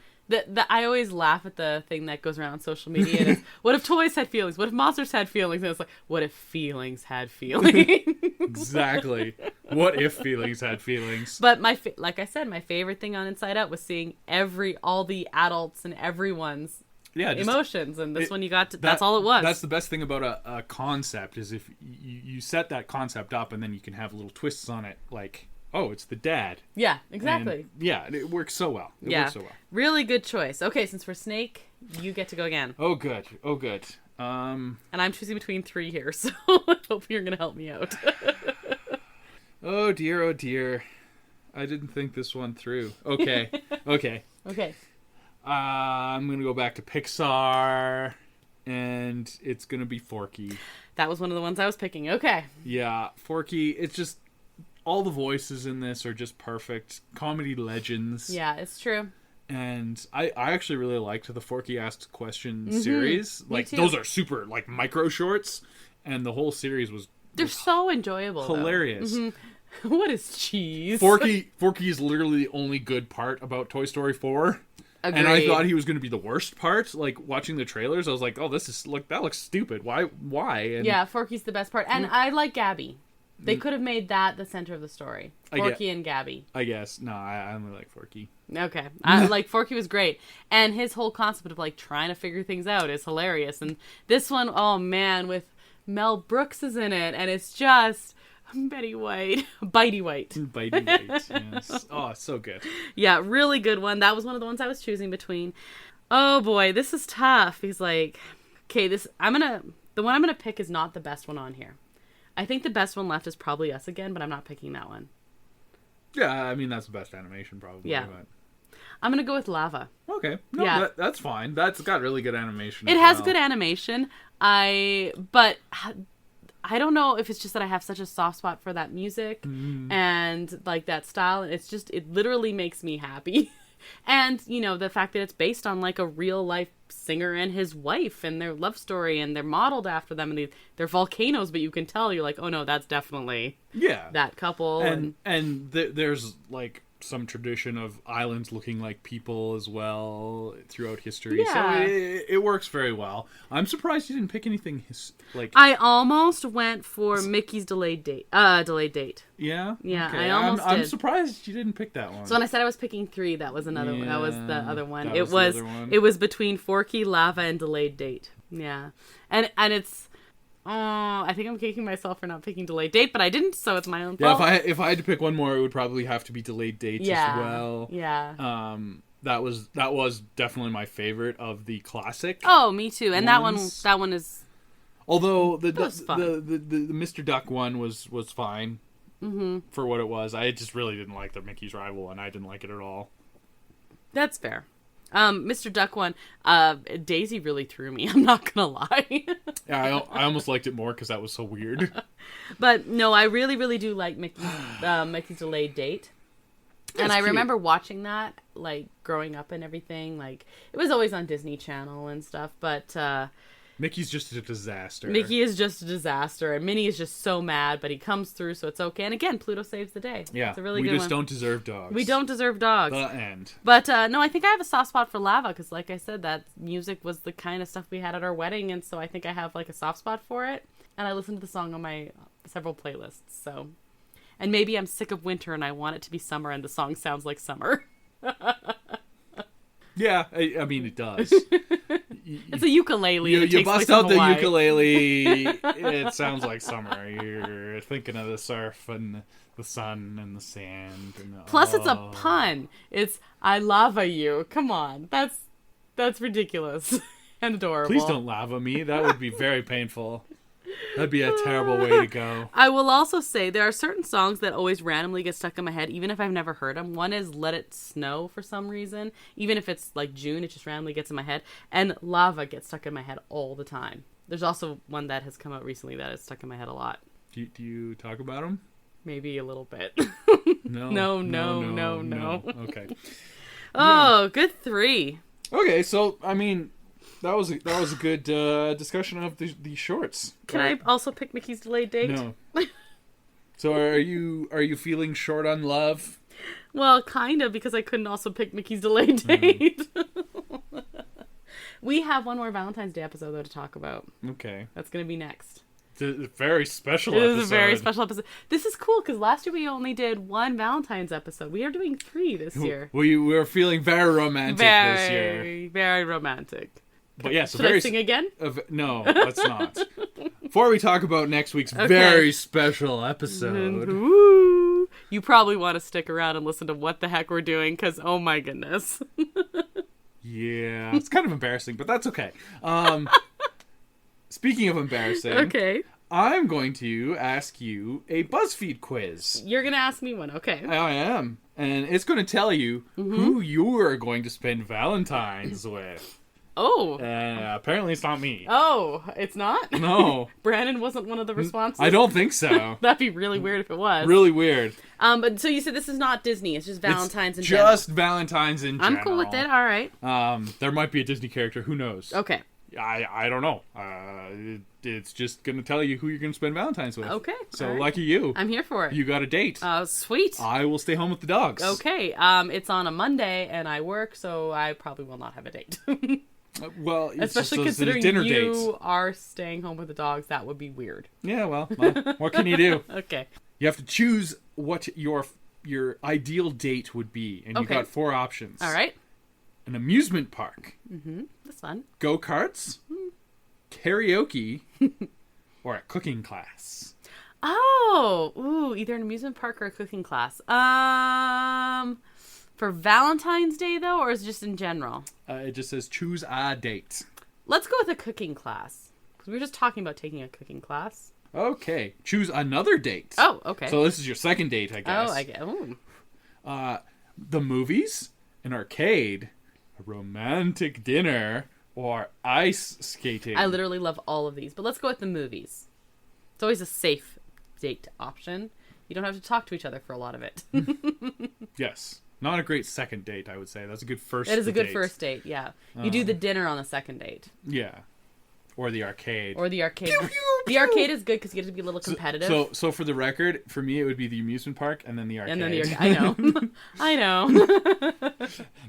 I always laugh at the thing that goes around on social media. And it's, what if toys had feelings? What if monsters had feelings? And it's like, what if feelings had feelings? Exactly. What if feelings had feelings? But like I said, my favorite thing on Inside Out was seeing all the adults and everyone's emotions. And this one you got to, that's all it was. That's the best thing about a concept, is if you set that concept up and then you can have little twists on it, like... Oh, it's the dad. Yeah, exactly. And it works so well. It works so well. Really good choice. Okay, since we're Snake, you get to go again. Oh, good. And I'm choosing between 3 here, so I hope you're going to help me out. Oh, dear. I didn't think this one through. Okay. Okay. I'm going to go back to Pixar, and it's going to be Forky. That was one of the ones I was picking. Okay. Yeah, Forky, it's just... All the voices in this are just perfect. Comedy legends. Yeah, it's true. And I actually really liked the Forky Asks Questions series. Like, too. those are super, like, micro shorts. And the whole series was so enjoyable. hilarious. What is cheese? Forky is literally the only good part about Toy Story 4. Agreed. And I thought he was going to be the worst part. Like, watching the trailers, I was like, oh, that looks stupid. Why? And Yeah, Forky's the best part. And I like Gabby. They could have made that the center of the story. Forky and Gabby. I guess. No, I only like Forky. Okay. Like, Forky was great. And his whole concept of, like, trying to figure things out is hilarious. And this one, oh, man, with Mel Brooks is in it. And it's just Betty White. Bitey White. Bitey White, yes. Oh, it's so good. Yeah, really good one. That was one of the ones I was choosing between. Oh, boy, this is tough. He's like, okay, the one I'm going to pick is not the best one on here. I think the best one left is probably Us Again, but I'm not picking that one. Yeah, I mean, that's the best animation, probably. Yeah. But... I'm going to go with Lava. Okay. No, Yeah. That's fine. That's got really good animation. It has good animation. But I don't know if it's just that I have such a soft spot for that music and, like, that style. It literally makes me happy. And, you know, the fact that it's based on, like, a real-life singer and his wife and their love story, and they're modeled after them, and they're volcanoes, but you can tell, you're like, oh, no, that's definitely that couple. And there's, like, some tradition of islands looking like people as well throughout history. Yeah. So it works very well. I'm surprised you didn't pick anything, like... I almost went for Mickey's Delayed Date. Yeah? Yeah, Okay. I almost I'm did. surprised you didn't pick that one. So when I said I was picking 3, that was another one. That was the other one. That was the other one. It was between Forky, Lava, and Delayed Date. Yeah. And it's I think I'm kicking myself for not picking Delayed Date, but I didn't, so it's my own fault. Yeah, if I had to pick one more, it would probably have to be Delayed Dates as well. Yeah. That was definitely my favorite of the classic. Oh, me too. And ones. that one is... Although the fun. the Mr. Duck one was fine for what it was. I just really didn't like the Mickey's Rival one. I didn't like it at all. That's fair. Mr. Duck one, Daisy really threw me. I'm not gonna lie. Yeah, I almost liked it more because that was so weird. But no, I really, really do like Mickey's Delayed Date. And I remember watching that, like, growing up and everything. Like, it was always on Disney Channel and stuff, but... Mickey's just a disaster. Mickey is just a disaster, and Minnie is just so mad, but he comes through, so it's okay. And again, Pluto saves the day. Yeah, it's a really we good just one. don't deserve dogs. We don't deserve dogs. The end. But no, I think I have a soft spot for Lava, because like I said, that music was the kind of stuff we had at our wedding, and so I think I have, like, a soft spot for it. And I listened to the song on my several playlists, so... And maybe I'm sick of winter and I want it to be summer, and the song sounds like summer. Yeah, I mean, it does. It's a ukulele. You bust out the ukulele. It sounds like summer. You're thinking of the surf and the sun and the sand. And, Plus, it's a pun. It's I lava you. Come on, that's ridiculous and adorable. Please don't lava me. That would be very painful. That'd be a terrible way to go. I will also say there are certain songs that always randomly get stuck in my head, even if I've never heard them. One is Let It Snow for some reason. Even if it's like June, it just randomly gets in my head. And Lava gets stuck in my head all the time. There's also one that has come out recently that is stuck in my head a lot. Do you talk about them? Maybe a little bit. No. No. Okay. Oh, good 3. Okay, so, I mean... That was a good discussion of the shorts. Can I also pick Mickey's Delayed Date? No. So are you feeling short on love? Well, kind of, because I couldn't also pick Mickey's Delayed Date. We have one more Valentine's Day episode, though, to talk about. Okay. That's going to be next. It's a very special episode. It is a very special episode. This is cool, because last year we only did 1 Valentine's episode. We are doing 3 this year. We were feeling very romantic this year. Very, very romantic. But yes, Should I sing again? No, let's not. Before we talk about next week's very special episode. Ooh, you probably want to stick around and listen to what the heck we're doing, because oh my goodness. Yeah, it's kind of embarrassing, but that's okay. Speaking of embarrassing, okay, I'm going to ask you a BuzzFeed quiz. You're going to ask me one, okay. I am. And it's going to tell you who you are going to spend Valentine's with. Oh. Apparently it's not me. Oh, it's not? No. Brandon wasn't one of the responses? I don't think so. That'd be really weird if it was. Really weird. But so you said this is not Disney. It's just Valentine's in general. Just Valentine's in general. I'm cool with it. All right. There might be a Disney character. Who knows? Okay. I don't know. It's just going to tell you who you're going to spend Valentine's with. Okay. So right. lucky you. I'm here for it. You got a date. Sweet. I will stay home with the dogs. Okay. It's on a Monday and I work, so I probably will not have a date. Well, especially considering dinner you dates. Are staying home with the dogs, that would be weird. Yeah, well, what can you do? Okay. You have to choose what your ideal date would be, and you've got 4 options. All right. An amusement park. Mm-hmm. That's fun. Go-karts. Karaoke. Or a cooking class. Oh, ooh, either an amusement park or a cooking class. For Valentine's Day, though, or is it just in general? It just says choose a date. Let's go with a cooking class. Because we were just talking about taking a cooking class. Okay. Choose another date. Oh, okay. So this is your second date, I guess. Oh, I get. Ooh. The movies, an arcade, a romantic dinner, or ice skating. I literally love all of these. But let's go with the movies. It's always a safe date option. You don't have to talk to each other for a lot of it. Yes. Not a great second date, I would say. That's a good first date. It is a good first date, yeah. You do the dinner on the second date. Yeah. Or the arcade. Pew, pew, pew. The arcade is good because you get to be a little competitive. So for the record, for me, it would be the amusement park and then the arcade. And then the arcade. I know. I know.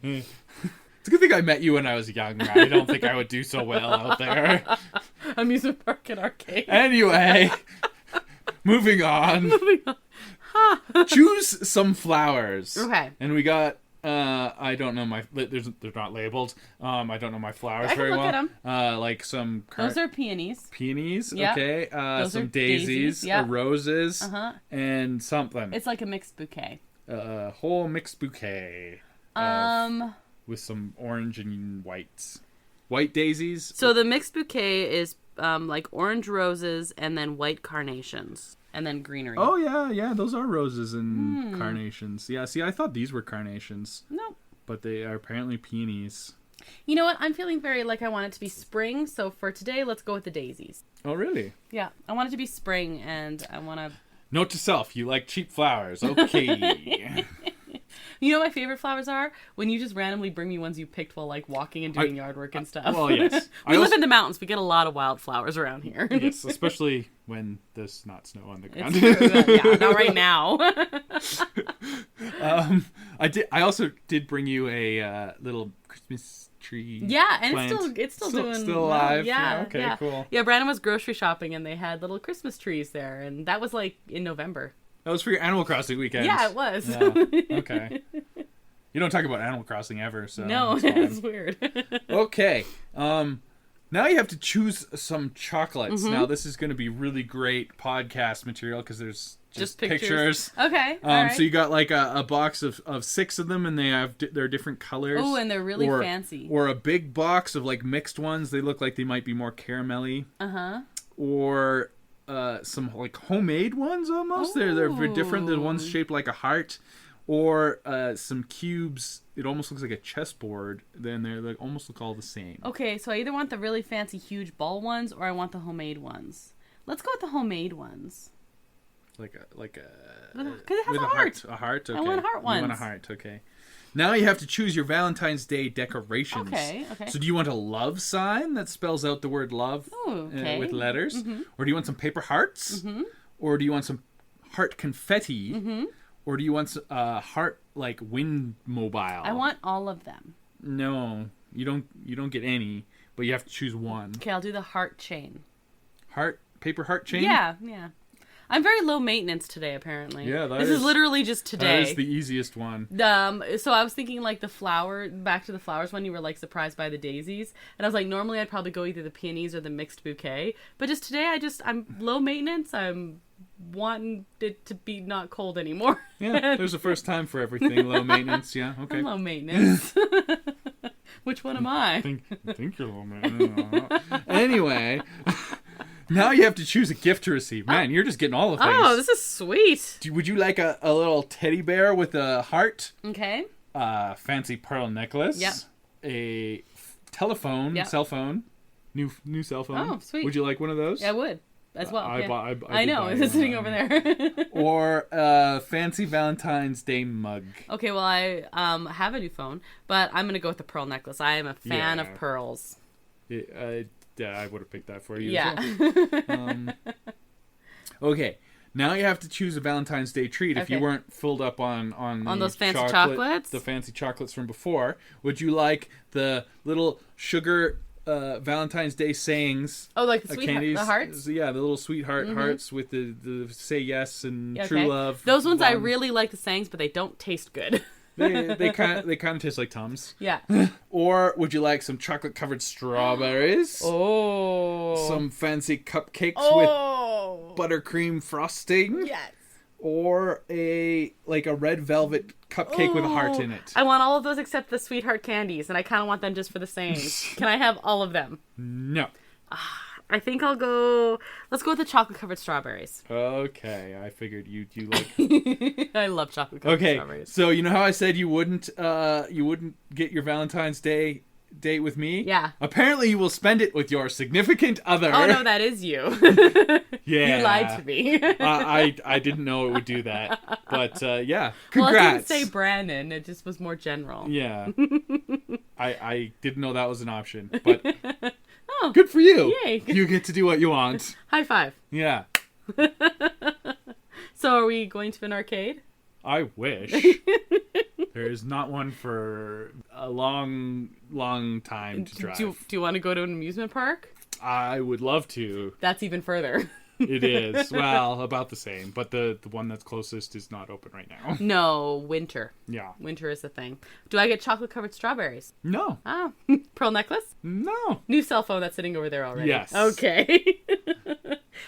It's a good thing I met you when I was young. I don't think I would do so well out there. Amusement park and arcade. Anyway, moving on. Choose some flowers. Okay. And we got I don't know they're not labeled. I don't know my flowers very well. I can look at them. Like some those are peonies. Peonies, yep. okay. Those some are daisies, yep. roses, and something. It's like a mixed bouquet. A whole mixed bouquet. With some orange and whites. White daisies. So the mixed bouquet is like orange roses and then white carnations. And then greenery. Oh, yeah. Those are roses and carnations. Yeah, see, I thought these were carnations. Nope. But they are apparently peonies. You know what? I'm feeling very like I want it to be spring. So for today, let's go with the daisies. Oh, really? Yeah. I want it to be spring and I want to... Note to self, you like cheap flowers. Okay. You know what my favorite flowers are? When you just randomly bring me ones you picked while like walking and doing yard work and stuff. Well, yes. We live in the mountains. We get a lot of wildflowers around here. Yes, especially when there's not snow on the ground. It's true. Yeah, not right now. I also did bring you a little Christmas tree. Yeah, and plant. it's still doing still alive. Well. Yeah, okay, cool. Yeah, Brandon was grocery shopping and they had little Christmas trees there, and that was like in November. That was for your Animal Crossing weekend. Yeah, it was. Yeah. Okay. You don't talk about Animal Crossing ever, so no, it's weird. Okay. Now you have to choose some chocolates. Now this is going to be really great podcast material because there's just pictures. Okay. All right. So you got like a box of 6 of them, and they're different colors. Oh, and they're really fancy. Or a big box of like mixed ones. They look like they might be more caramelly. Or some like homemade ones almost. Ooh. They're very different. The ones shaped like a heart. Or some cubes. It almost looks like a chessboard. Then they like almost look all the same. Okay, so I either want the really fancy huge ball ones or I want the homemade ones. Let's go with the homemade ones. Like a because it has with a heart. A heart. Okay. I want heart ones. You want a heart. Okay. Now you have to choose your Valentine's Day decorations. Okay. So do you want a love sign that spells out the word love with letters? Or do you want some paper hearts? Or do you want some heart confetti? Or do you want a heart like wind mobile? I want all of them. No, you don't get any, but you have to choose one. Okay, I'll do the heart chain. Paper heart chain? Yeah. I'm very low maintenance today, apparently. Yeah, this is literally just today. That is the easiest one. So I was thinking like back to the flowers one, you were like surprised by the daisies. And I was like, normally I'd probably go either the peonies or the mixed bouquet. But just today, I'm low maintenance. I'm wanting it to be not cold anymore. Yeah, there's a first time for everything. Low maintenance, yeah, okay. I'm low maintenance. Which one am I? I think you're low maintenance. Anyway... Now you have to choose a gift to receive. Man, you're just getting all the things. Oh, this is sweet. Would you like a little teddy bear with a heart? Okay. Fancy pearl necklace. Yep. A telephone, Yep. cell phone, new cell phone. Oh, sweet. Would you like one of those? I would as well. I yeah. bought- I did know. buy It's sitting one. over there. Or a fancy Valentine's Day mug. Okay, well, I have a new phone, but I'm going to go with the pearl necklace. I am a fan Yeah. of pearls. I would have picked that for you. Yeah. As well. Okay. Now you have to choose a Valentine's Day treat. If you Okay. weren't filled up on the those fancy chocolates? the fancy chocolates from before, would you like the little sugar Valentine's Day sayings? Oh, like the sweet candies? the hearts? Yeah, the little sweetheart hearts with the say yes and Okay. true love. Those ones I really like the sayings, but they don't taste good. They kind of taste like Tums. Yeah. Or would you like some chocolate covered strawberries? Oh. Some fancy cupcakes Oh. with buttercream frosting? Yes. Or a red velvet cupcake with a heart in it? I want all of those except the sweetheart candies, and I kind of want them just for the sayings. Can I have all of them? No. I think let's go with the chocolate covered strawberries. Okay, I figured you like. I love chocolate covered Okay, strawberries. so you know how I said you wouldn't get your Valentine's Day date with me? Yeah. Apparently, you will spend it with your significant other. Oh no, that is you. Yeah. You lied to me. I didn't know it would do that, but yeah. Congrats. Well, I didn't say Brandon. It just was more general. Yeah. I didn't know that was an option, but good for you. Yay. You get to do what you want. High five. Yeah. So are we going to an arcade? I wish. There is not one for a long time to drive. Do you want to go to an amusement park? I would love to. That's even further. It is. Well, about the same. But the one that's closest is not open right now. No, winter. Yeah. Winter is the thing. Do I get chocolate covered strawberries? No. Oh, pearl necklace? No. New cell phone that's sitting over there already. Yes. Okay.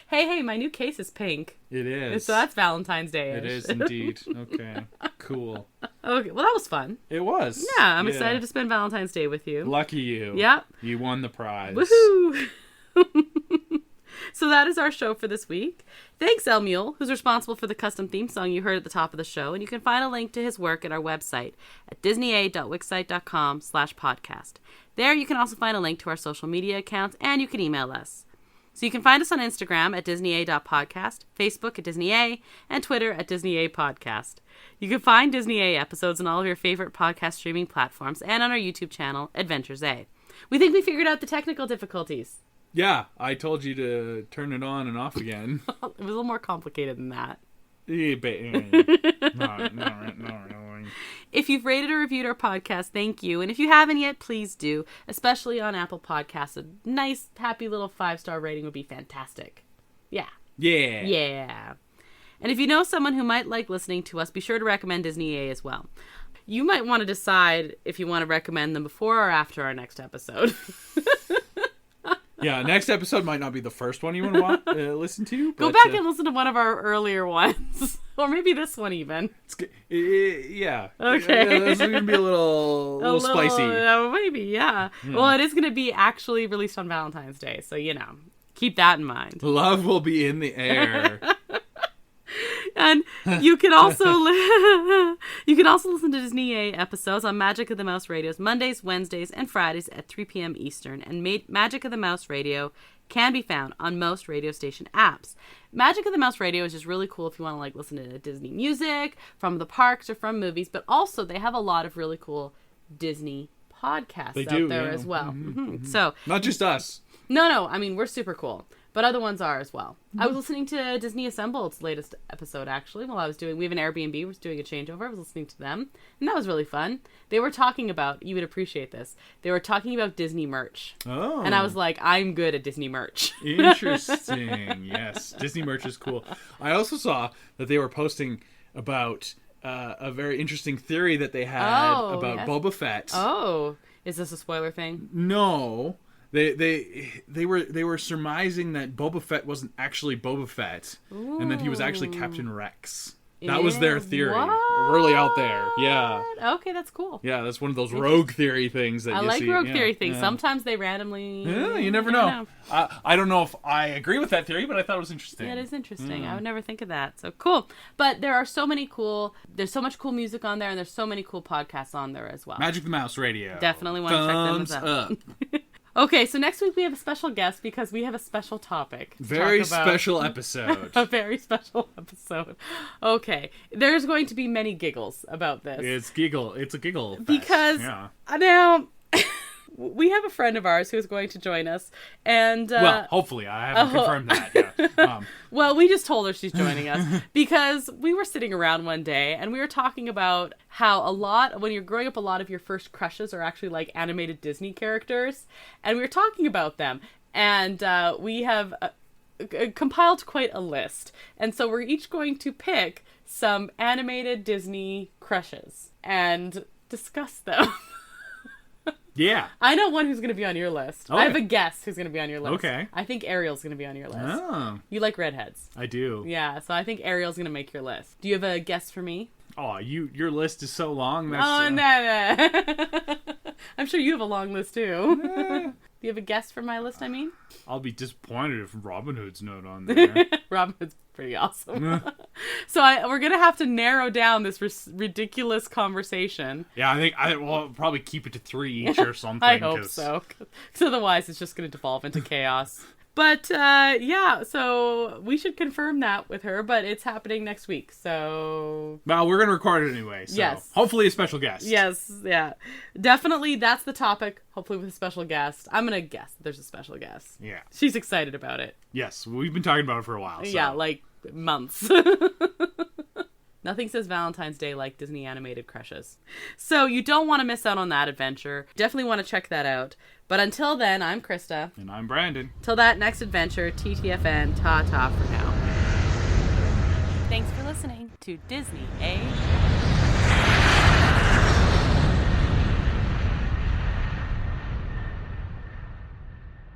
hey, my new case is pink. It is. So that's Valentine's Day. It is indeed. Okay. Cool. Okay, well that was fun. It was. Yeah, I'm excited to spend Valentine's Day with you. Lucky you. Yep. You won the prize. Woohoo! So that is our show for this week. Thanks, El Mule, who's responsible for the custom theme song you heard at the top of the show, and you can find a link to his work at our website at disneya.wixsite.com/podcast. There you can also find a link to our social media accounts, and you can email us. So you can find us on Instagram at disneya.podcast, Facebook at disneya, and Twitter at disneyapodcast. You can find Disney A episodes on all of your favorite podcast streaming platforms and on our YouTube channel, Adventures A. We think we figured out the technical difficulties. Yeah, I told you to turn it on and off again. It was a little more complicated than that. No, really. If you've rated or reviewed our podcast, thank you. And if you haven't yet, please do, especially on Apple Podcasts. A nice, happy little 5-star rating would be fantastic. Yeah. Yeah. Yeah. And if you know someone who might like listening to us, be sure to recommend Disney A as well. You might want to decide if you want to recommend them before or after our next episode. Yeah, next episode might not be the first one you want to listen to. Go But, back and listen to one of our earlier ones. Or maybe this one even. yeah. Okay. This is going to be a little spicy. Maybe, yeah. Well, it is going to be actually released on Valentine's Day, so, keep that in mind. Love will be in the air. And you can also listen to Disney A episodes on Magic of the Mouse Radio's Mondays, Wednesdays, and Fridays at 3 p.m. Eastern. And Magic of the Mouse Radio can be found on most radio station apps. Magic of the Mouse Radio is just really cool if you want to listen to Disney music from the parks or from movies. But also they have a lot of really cool Disney podcasts out there as well. Mm-hmm. So Not just us. No, I mean, we're super cool. But other ones are as well. I was listening to Disney Assembled's latest episode, actually, we have an Airbnb, we're doing a changeover. I was listening to them, and that was really fun. They were talking about, you would appreciate this, they were talking about Disney merch. Oh. And I was like, I'm good at Disney merch. Interesting. Yes. Disney merch is cool. I also saw that they were posting about a very interesting theory that they had about Boba Fett. Oh, is this a spoiler thing? No. They were surmising that Boba Fett wasn't actually Boba Fett, and that he was actually Captain Rex. That was their theory. What? Really out there. Yeah. Okay, that's cool. Yeah, that's one of those rogue theory things that I you like see. rogue Yeah, theory things. yeah. Sometimes they randomly... Yeah, you never know. I don't know if I agree with that theory, but I thought it was interesting. Yeah, it is interesting. I would never think of that. So cool. But there are so many there's so much cool music on there, and there's so many cool podcasts on there as well. Magic the Mouse Radio. Definitely want to check them Thumbs out. Okay, so next week we have a special guest because we have a special topic. Very special episode. A very special episode. Okay, there's going to be many giggles about this. It's a giggle fest. Because now we have a friend of ours who's going to join us, and well, hopefully I haven't confirmed that. Yeah. Well, we just told her she's joining us because we were sitting around one day and we were talking about how when you're growing up, a lot of your first crushes are actually like animated Disney characters, and we were talking about them, and we have compiled quite a list, and so we're each going to pick some animated Disney crushes and discuss them. Yeah. I know one who's going to be on your list. Okay. I have a guess who's going to be on your list. Okay. I think Ariel's going to be on your list. Oh. You like redheads. I do. Yeah, so I think Ariel's going to make your list. Do you have a guess for me? Oh, your list is so long. That's, no. I'm sure you have a long list, too. Do you have a guess for my list, I mean? I'll be disappointed if Robin Hood's not on there. Robin Hood's pretty awesome. So we're going to have to narrow down this ridiculous conversation. Yeah, I think we'll probably keep it to 3 each or something. I hope so. Because otherwise it's just going to devolve into chaos. But, yeah, so we should confirm that with her, but it's happening next week, so... Well, we're going to record it anyway, so yes. Hopefully a special guest. Yes, yeah. Definitely, that's the topic, hopefully with a special guest. I'm going to guess that there's a special guest. Yeah. She's excited about it. Yes, we've been talking about it for a while. So. Yeah, like months. Nothing says Valentine's Day like Disney animated crushes. So you don't want to miss out on that adventure. Definitely want to check that out. But until then, I'm Krysta. And I'm Brandon. Till that next adventure, TTFN, ta-ta for now. Thanks for listening to Disney, eh?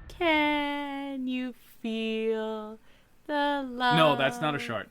Can you feel the love? No, that's not a short.